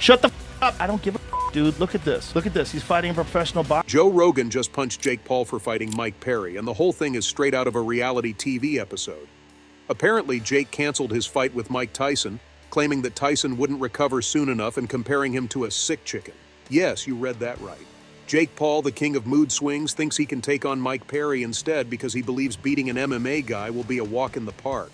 Shut the up. I don't give a dude. Look at this. Look at this. He's fighting a professional boxer. Joe Rogan just punched Jake Paul for fighting Mike Perry, and the whole thing is straight out of a reality TV episode. Apparently, Jake canceled his fight with Mike Tyson, claiming that Tyson wouldn't recover soon enough and comparing him to a sick chicken. Yes, you read that right. Jake Paul, the king of mood swings, thinks he can take on Mike Perry instead because he believes beating an MMA guy will be a walk in the park.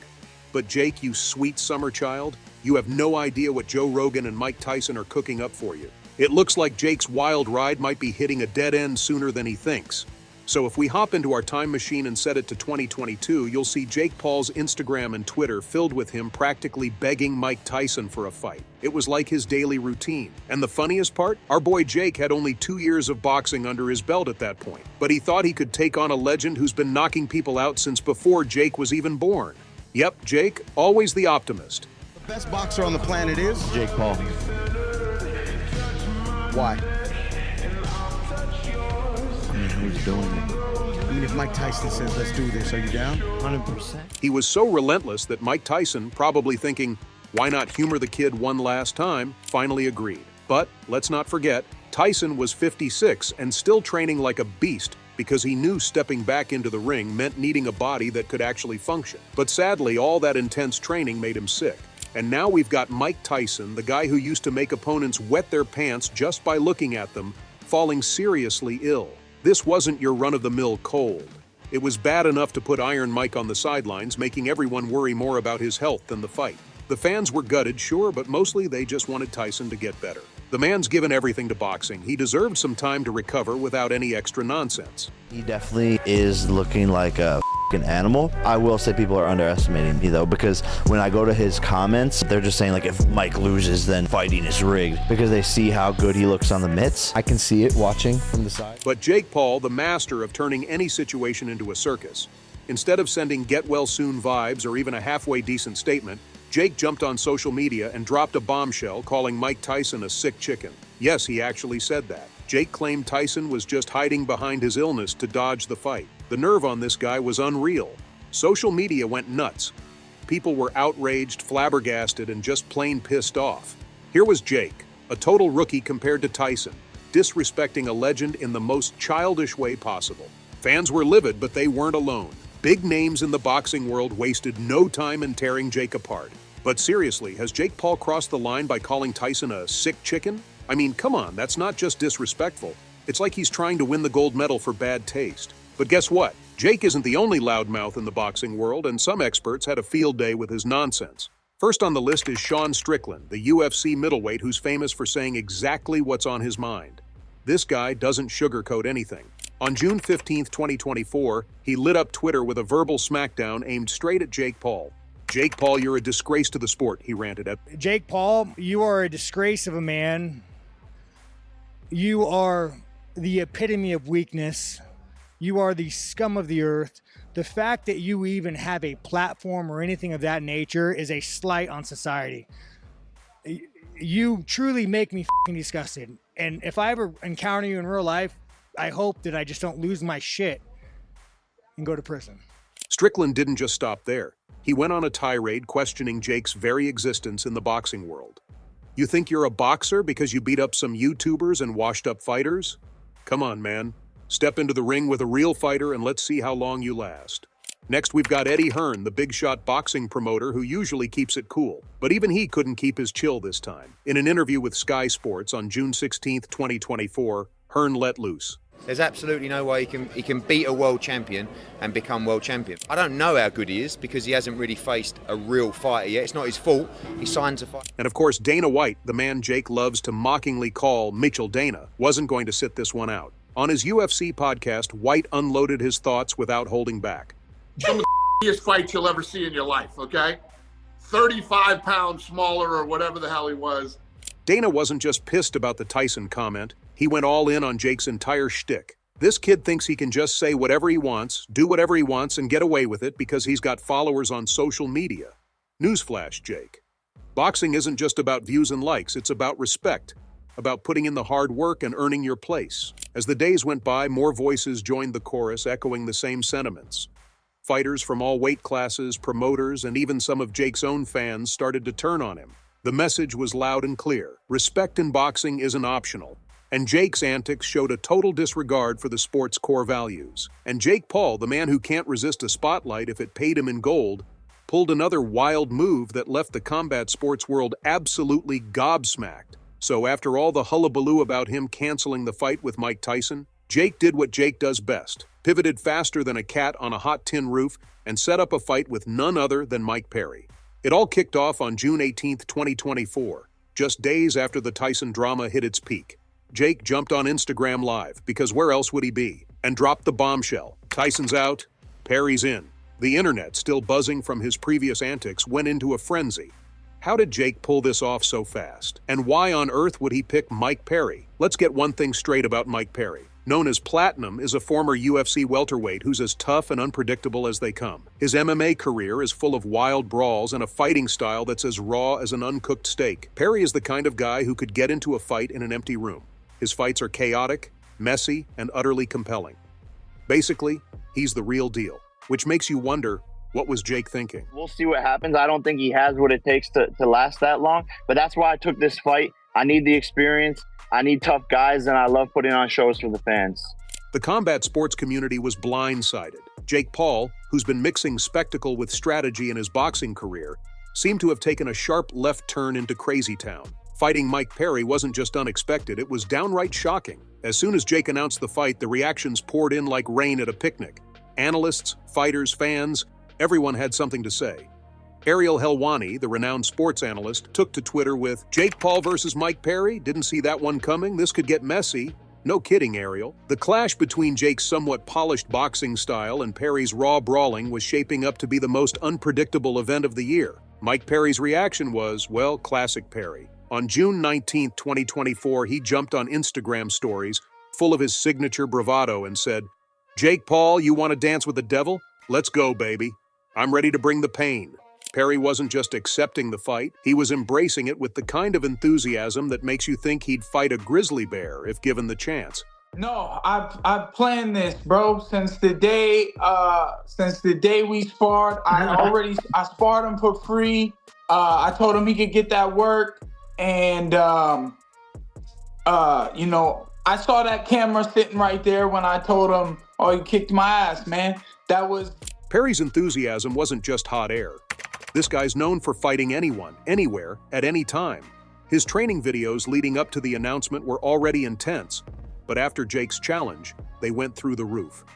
But Jake, you sweet summer child, you have no idea what Joe Rogan and Mike Tyson are cooking up for you. It looks like Jake's wild ride might be hitting a dead end sooner than he thinks. So if we hop into our time machine and set it to 2022, you'll see Jake Paul's Instagram and Twitter filled with him practically begging Mike Tyson for a fight. It was like his daily routine. And the funniest part? Our boy Jake had only 2 years of boxing under his belt at that point. But he thought he could take on a legend who's been knocking people out since before Jake was even born. Yep, Jake, always the optimist. The best boxer on the planet is? Jake Paul. Why? Who's doing it? I mean, if Mike Tyson says, let's do this, are you down? 100%. He was so relentless that Mike Tyson, probably thinking, why not humor the kid one last time, finally agreed. But let's not forget, Tyson was 56 and still training like a beast because he knew stepping back into the ring meant needing a body that could actually function. But sadly, all that intense training made him sick. And now we've got Mike Tyson, the guy who used to make opponents wet their pants just by looking at them, falling seriously ill. This wasn't your run-of-the-mill cold. It was bad enough to put Iron Mike on the sidelines, making everyone worry more about his health than the fight. The fans were gutted, sure, but mostly they just wanted Tyson to get better. The man's given everything to boxing. He deserved some time to recover without any extra nonsense. He definitely is looking like a an animal. I will say people are underestimating me though, because when I go to his comments, they're just saying like if Mike loses, then fighting is rigged because they see how good he looks on the mitts. I can see it watching from the side. But Jake Paul, the master of turning any situation into a circus, instead of sending get well soon vibes or even a halfway decent statement, Jake jumped on social media and dropped a bombshell calling Mike Tyson a sick chicken. Yes, he actually said that. Jake claimed Tyson was just hiding behind his illness to dodge the fight. The nerve on this guy was unreal. Social media went nuts. People were outraged, flabbergasted, and just plain pissed off. Here was Jake, a total rookie compared to Tyson, disrespecting a legend in the most childish way possible. Fans were livid, but they weren't alone. Big names in the boxing world wasted no time in tearing Jake apart. But seriously, has Jake Paul crossed the line by calling Tyson a sick chicken? I mean, come on, that's not just disrespectful. It's like he's trying to win the gold medal for bad taste. But guess what? Jake isn't the only loudmouth in the boxing world, and some experts had a field day with his nonsense. First on the list is Sean Strickland, the UFC middleweight who's famous for saying exactly what's on his mind. This guy doesn't sugarcoat anything. On June 15, 2024, he lit up Twitter with a verbal smackdown aimed straight at Jake Paul. Jake Paul, you're a disgrace to the sport, he ranted at. Jake Paul, you are a disgrace of a man. You are the epitome of weakness. You are the scum of the earth. The fact that you even have a platform or anything of that nature is a slight on society. You truly make me fucking disgusted. And if I ever encounter you in real life, I hope that I just don't lose my shit and go to prison. Strickland didn't just stop there. He went on a tirade questioning Jake's very existence in the boxing world. You think you're a boxer because you beat up some YouTubers and washed up fighters? Come on, man. Step into the ring with a real fighter and let's see how long you last. Next, we've got Eddie Hearn, the big shot boxing promoter who usually keeps it cool. But even he couldn't keep his chill this time. In an interview with Sky Sports on June 16, 2024, Hearn let loose. There's absolutely no way he can beat a world champion and become world champion. I don't know how good he is because he hasn't really faced a real fighter yet. It's not his fault. He signs a fight. And of course, Dana White, the man Jake loves to mockingly call Mitchell Dana, wasn't going to sit this one out. On his UFC podcast, White unloaded his thoughts without holding back. Some of the biggest fights you'll ever see in your life, okay? 35 pounds smaller or whatever the hell he was. Dana wasn't just pissed about the Tyson comment. He went all in on Jake's entire shtick. This kid thinks he can just say whatever he wants, do whatever he wants, and get away with it because he's got followers on social media. Newsflash, Jake. Boxing isn't just about views and likes, it's about respect, about putting in the hard work and earning your place. As the days went by, more voices joined the chorus, echoing the same sentiments. Fighters from all weight classes, promoters, and even some of Jake's own fans started to turn on him. The message was loud and clear. Respect in boxing isn't optional. And Jake's antics showed a total disregard for the sport's core values. And Jake Paul, the man who can't resist a spotlight if it paid him in gold, pulled another wild move that left the combat sports world absolutely gobsmacked. So after all the hullabaloo about him canceling the fight with Mike Tyson, Jake did what Jake does best, pivoted faster than a cat on a hot tin roof, and set up a fight with none other than Mike Perry. It all kicked off on June 18, 2024, just days after the Tyson drama hit its peak. Jake jumped on Instagram Live, because where else would he be, and dropped the bombshell. Tyson's out, Perry's in. The internet, still buzzing from his previous antics, went into a frenzy. How did Jake pull this off so fast? And why on earth would he pick Mike Perry? Let's get one thing straight about Mike Perry. Known as Platinum, is a former UFC welterweight who's as tough and unpredictable as they come. His MMA career is full of wild brawls and a fighting style that's as raw as an uncooked steak. Perry is the kind of guy who could get into a fight in an empty room. His fights are chaotic, messy, and utterly compelling. Basically, he's the real deal. Which makes you wonder, what was Jake thinking? We'll see what happens. I don't think he has what it takes to last that long, but that's why I took this fight. I need the experience. I need tough guys, and I love putting on shows for the fans. The combat sports community was blindsided. Jake Paul, who's been mixing spectacle with strategy in his boxing career, seemed to have taken a sharp left turn into Crazy Town. Fighting Mike Perry wasn't just unexpected, it was downright shocking. As soon as Jake announced the fight, the reactions poured in like rain at a picnic. Analysts, fighters, fans, everyone had something to say. Ariel Helwani, the renowned sports analyst, took to Twitter with, "Jake Paul versus Mike Perry? Didn't see that one coming. This could get messy." No kidding, Ariel. The clash between Jake's somewhat polished boxing style and Perry's raw brawling was shaping up to be the most unpredictable event of the year. Mike Perry's reaction was, well, classic Perry. On June 19, 2024, he jumped on Instagram stories, full of his signature bravado, and said, "Jake Paul, you want to dance with the devil? Let's go, baby. I'm ready to bring the pain." Perry wasn't just accepting the fight, he was embracing it with the kind of enthusiasm that makes you think he'd fight a grizzly bear if given the chance. No, I've planned this, bro, since the day we sparred. I sparred him for free. I told him he could get that work, and I saw that camera sitting right there when I told him, "Oh, you kicked my ass, man." That was... Perry's enthusiasm wasn't just hot air. This guy's known for fighting anyone, anywhere, at any time. His training videos leading up to the announcement were already intense, but after Jake's challenge, they went through the roof.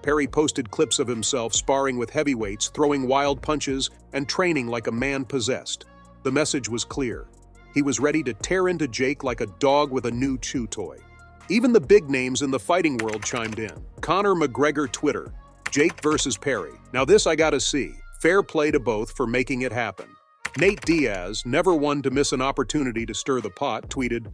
Perry posted clips of himself sparring with heavyweights, throwing wild punches, and training like a man possessed. The message was clear. He was ready to tear into Jake like a dog with a new chew toy. Even the big names in the fighting world chimed in. Conor McGregor Twitter, "Jake versus Perry. Now this I gotta see. Fair play to both for making it happen." Nate Diaz, never one to miss an opportunity to stir the pot, tweeted,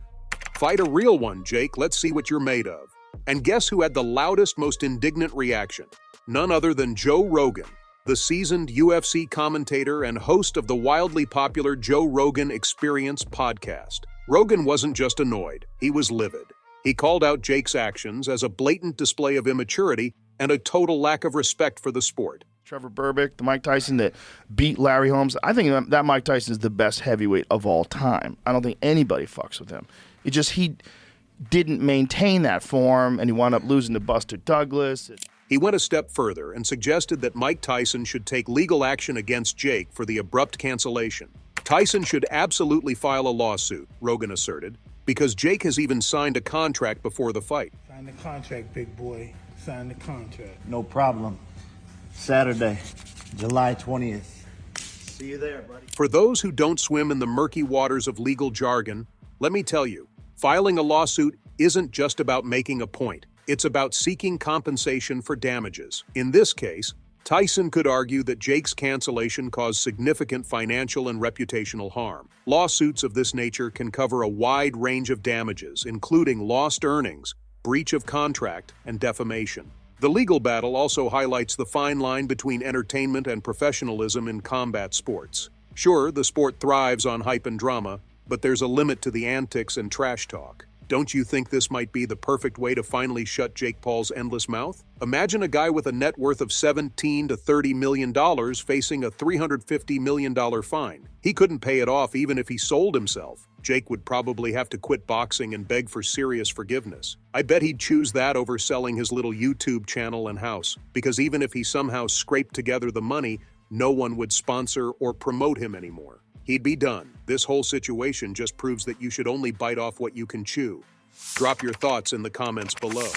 "Fight a real one, Jake. Let's see what you're made of." And guess who had the loudest, most indignant reaction? None other than Joe Rogan, the seasoned UFC commentator and host of the wildly popular Joe Rogan Experience podcast. Rogan wasn't just annoyed, he was livid. He called out Jake's actions as a blatant display of immaturity and a total lack of respect for the sport. Trevor Berbick, the Mike Tyson that beat Larry Holmes. I think that Mike Tyson is the best heavyweight of all time. I don't think anybody fucks with him. It just, he didn't maintain that form, and he wound up losing to Buster Douglas. He went a step further and suggested that Mike Tyson should take legal action against Jake for the abrupt cancellation. Tyson should absolutely file a lawsuit, Rogan asserted, because Jake has even signed a contract before the fight. Sign the contract, big boy. Sign the contract. No problem. Saturday, July 20th. See you there, buddy. For those who don't swim in the murky waters of legal jargon, let me tell you, filing a lawsuit isn't just about making a point. It's about seeking compensation for damages. In this case, Tyson could argue that Jake's cancellation caused significant financial and reputational harm. Lawsuits of this nature can cover a wide range of damages, including lost earnings, breach of contract, and defamation. The legal battle also highlights the fine line between entertainment and professionalism in combat sports. Sure, the sport thrives on hype and drama, but there's a limit to the antics and trash talk. Don't you think this might be the perfect way to finally shut Jake Paul's endless mouth? Imagine a guy with a net worth of $17 to $30 million facing a $350 million fine. He couldn't pay it off even if he sold himself. Jake would probably have to quit boxing and beg for serious forgiveness. I bet he'd choose that over selling his little YouTube channel and house, because even if he somehow scraped together the money, no one would sponsor or promote him anymore. He'd be done. This whole situation just proves that you should only bite off what you can chew. Drop your thoughts in the comments below.